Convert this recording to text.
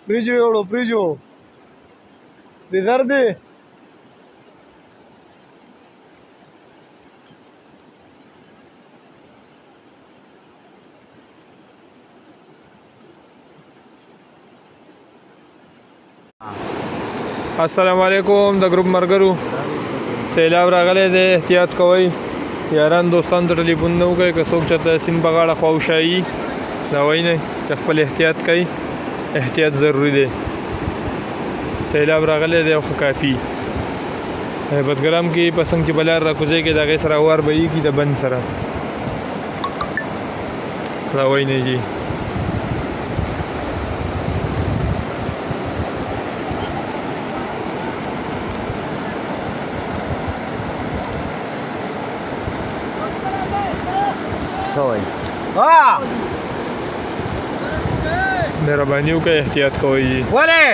फ्रीज एवढो फ्रीज हो फ्रीजर दे السلام علیکم د ګروپ مرګرو سیلاب راغلی دی احتیاط کوئ یاران دوستان ته ټلیفون نه وکړئ که څوک چېرته سیند په غاړه خواوشایي دا وایي نه چې خپل احتیاط کوئ احتیاط ضروري دی سیلاب راغلی دی او ښه کافي هیبتګرام کې پسنګ چې بلار راکوځی کې د هغې سره وار به یېږي د بند سره دا وایي نه جي سوي ها مهرباني وکړئ احتیاط کوئ ولې